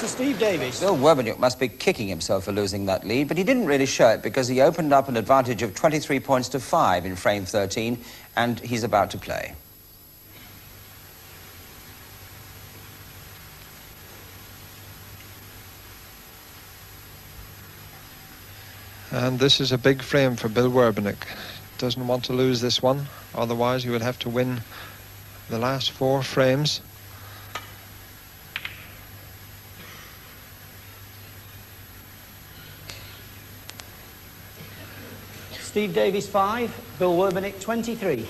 to Steve Davis. Bill Werbeniuk must be kicking himself for losing that lead, but he didn't really show it because he opened up an advantage of 23 points to 5 in frame 13, and he's about to play. And this is a big frame for Bill Werbeniuk. Doesn't want to lose this one, otherwise he would have to win the last 4 frames. Steve Davis 5, Bill Werbeniuk 23.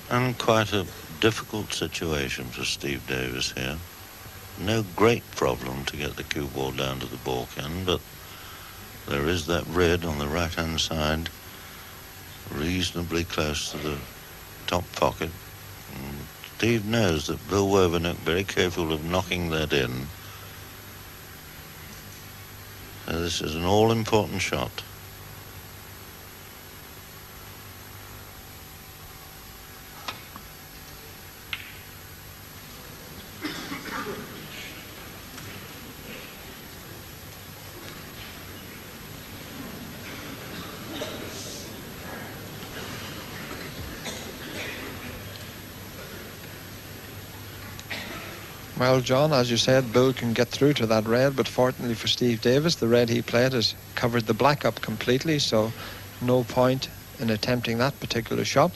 And quite a difficult situation for Steve Davis here. No great problem to get the cue ball down to the balk end, but there is that red on the right-hand side, reasonably close to the top pocket. And Steve knows that Bill Werbeniuk very capable of knocking that in. So this is an all-important shot. Well, John, as you said, Bill can get through to that red, but fortunately for Steve Davis, the red he played has covered the black up completely, so no point in attempting that particular shot.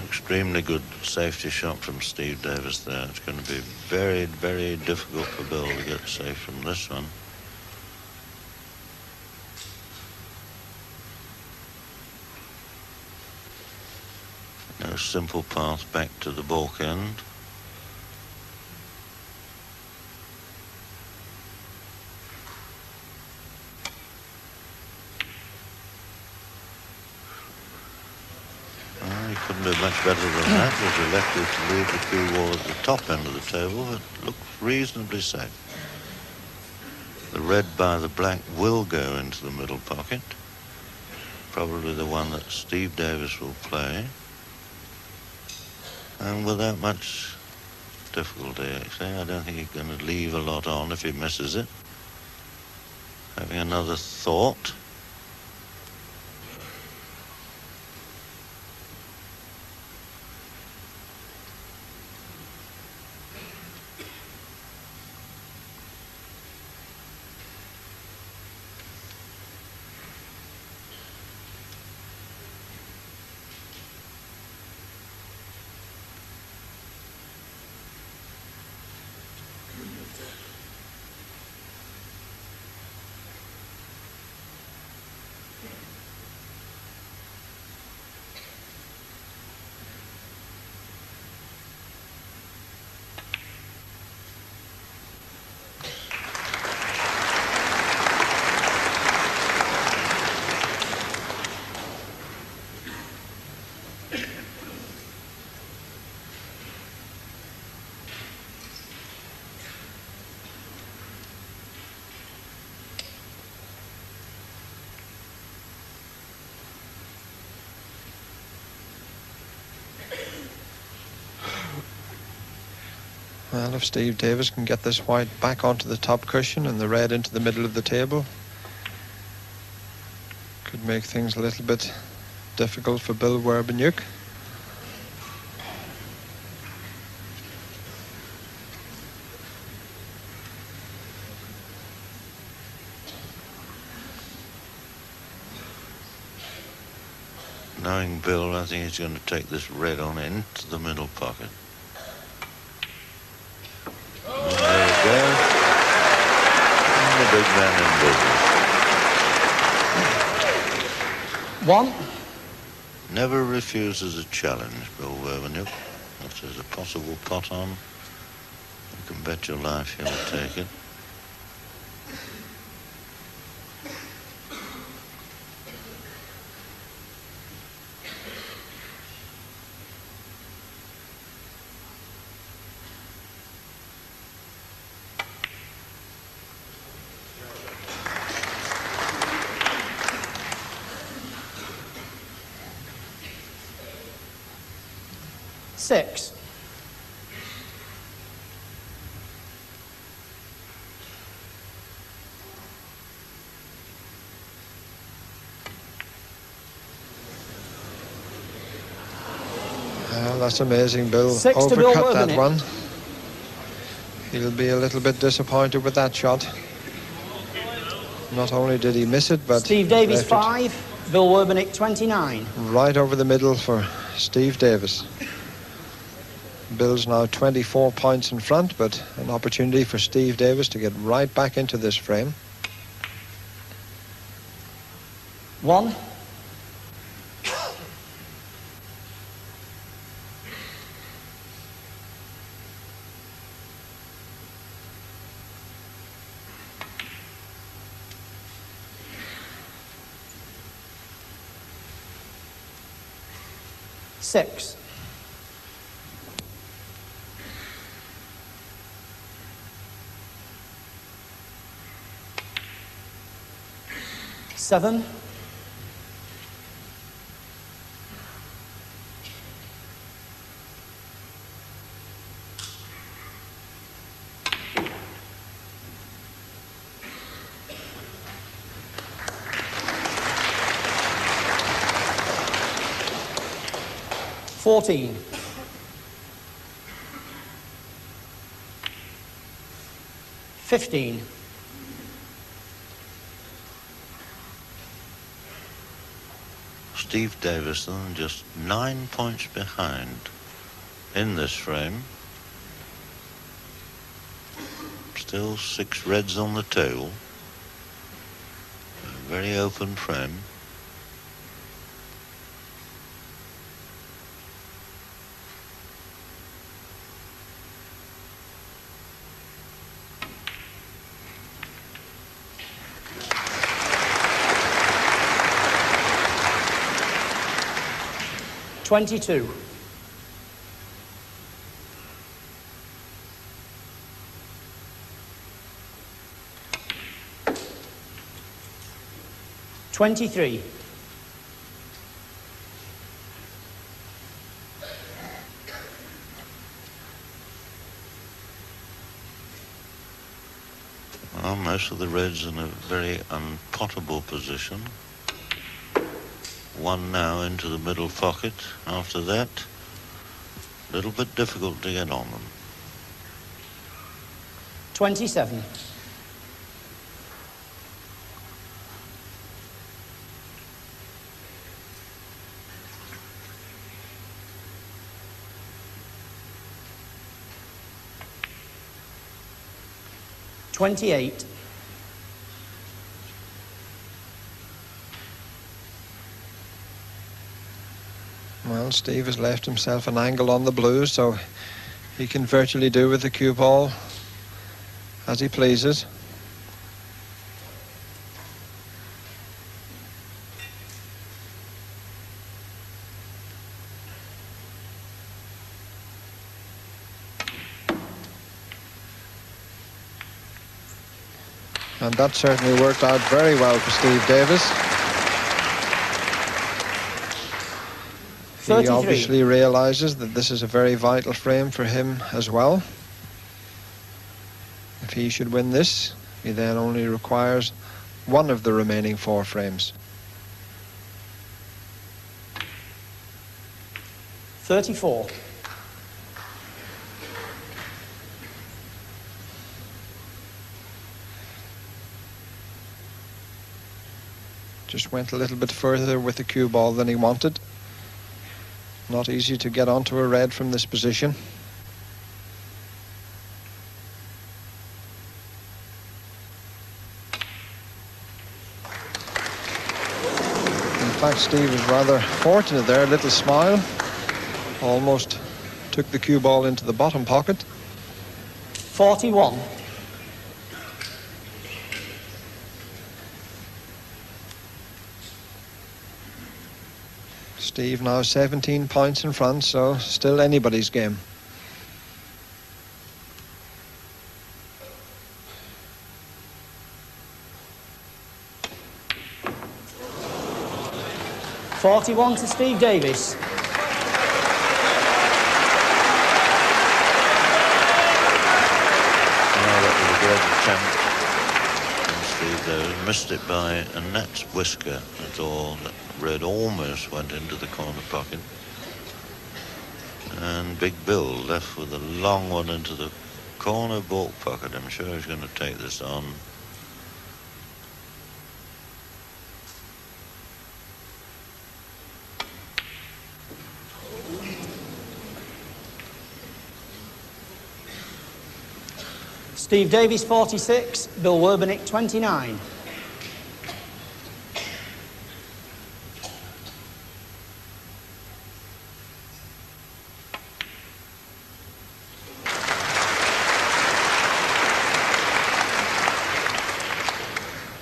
Extremely good safety shot from Steve Davis there. It's going to be very, very difficult for Bill to get safe from this one. No simple path back to the balk end. Couldn't do much better than that. Was elected to leave the cue wall at the top end of the table, but looked reasonably safe. The red by the black will go into the middle pocket. Probably the one that Steve Davis will play. And without much difficulty, actually. I don't think he's going to leave a lot on if he misses it. Having another thought. Well, if Steve Davis can get this white back onto the top cushion and the red into the middle of the table, could make things a little bit difficult for Bill Werbeniuk. Knowing Bill, I think he's going to take this red on into the middle pocket. And there we go. And the big man in business. 1. Never refuses a challenge, Bill Werbeniuk. If there's a possible pot on, you can bet your life he'll take it. Six. Well, that's amazing, Bill. 6 to Bill Overcut that Werbeniuk. one. He'll be a little bit disappointed with that shot. Not only did he miss it, but Steve Davis left 5, Bill Werbeniuk 29. it right over the middle for Steve Davis. Bill's now 24 points in front, but an opportunity for Steve Davis to get right back into this frame. 1. Six. 7. 14. 15. 'Steve Davis then just 9 points behind in this frame. Still 6 reds on the table. A very open frame. $22. 23. 'Well, most of the reds in a very unpottable position. 1 now into the middle pocket. After that, a little bit difficult to get on them. 27. 28. 'Steve has left himself an angle on the blue, so he can virtually do with the cue ball as he pleases. And that certainly worked out very well for Steve Davis. He 33. obviously realizes that this is a very vital frame for him as well. If he should win this, he then only requires one of the remaining 4 frames. 34. Just went a little bit further with the cue ball than he wanted. Not easy to get onto a red from this position. In fact, Steve was rather fortunate there. A little smile. Almost took the cue ball into the bottom pocket. 41. Steve now 17 points in front, so still anybody's game. $41 to Steve Davis. Steve Davis missed it by a net's whisker. That's all. That red almost went into the corner pocket. And Big Bill left with a long one into the corner baulk pocket. I'm sure he's going to take this on. Steve Davis 46, Bill Werbenick 29.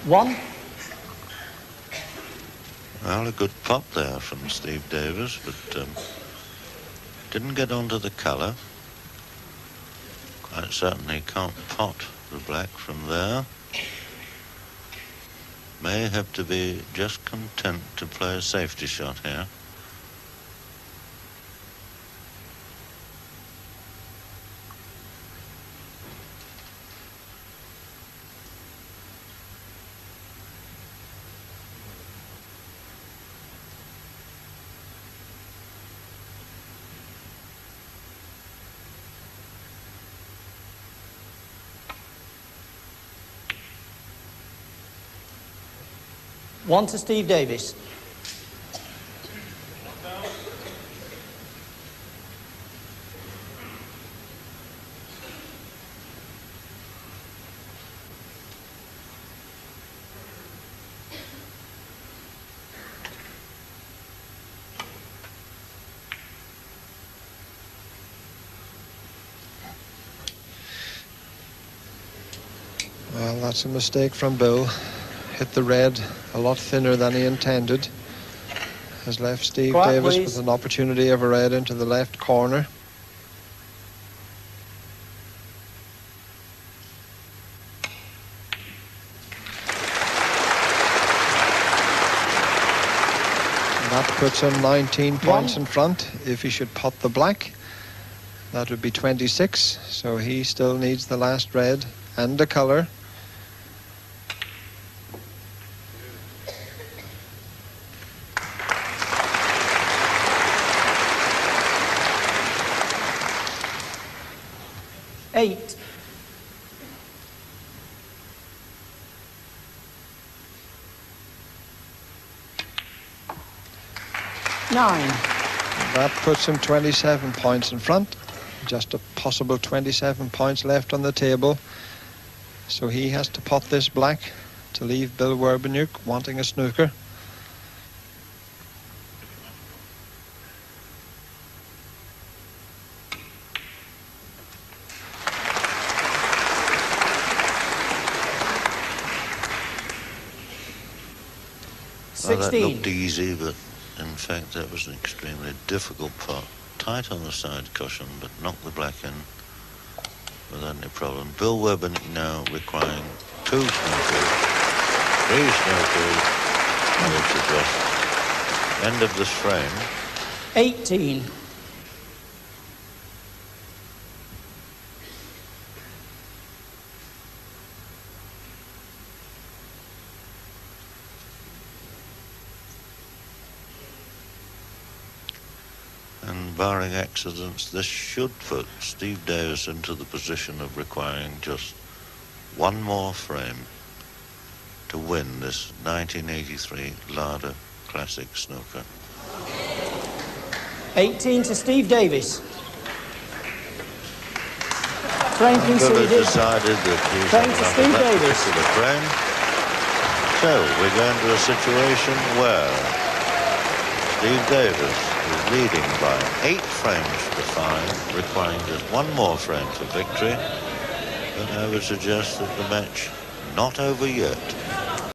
One. Well, a good pop there from Steve Davis, but didn't get onto the colour. Quite certainly can't pot the black from there. May have to be just content to play a safety shot here. One to Steve Davis. Well, that's a mistake from Bill. Hit the red a lot thinner than he intended. Has left Steve Davis with an opportunity of a red into the left corner. And that puts him 19 points in front. If he should pot the black, that would be 26. So he still needs the last red and a colour. Eight. Nine. That puts him 27 points in front. Just a possible 27 points left on the table. So he has to pot this black to leave Bill Werbeniuk wanting a snooker. Well, that looked easy, but in fact that was an extremely difficult pot. Tight on the side cushion, but knocked the black in without any problem. Bill Werbeniuk now requiring 2 snookers, 3 snookers, which is just end of this frame. 18. And barring accidents, this should put Steve Davis into the position of requiring just one more frame to win this 1983 Lada Classic Snooker. 18 to Steve Davis. Frame Bill conceded. has decided that he's Frame had to enough Steve of that Davis. particular frame. So we're going to a situation where Steve Davis is leading by 8 frames to 5, requiring just one more frame for victory. But I would suggest that the match not over yet.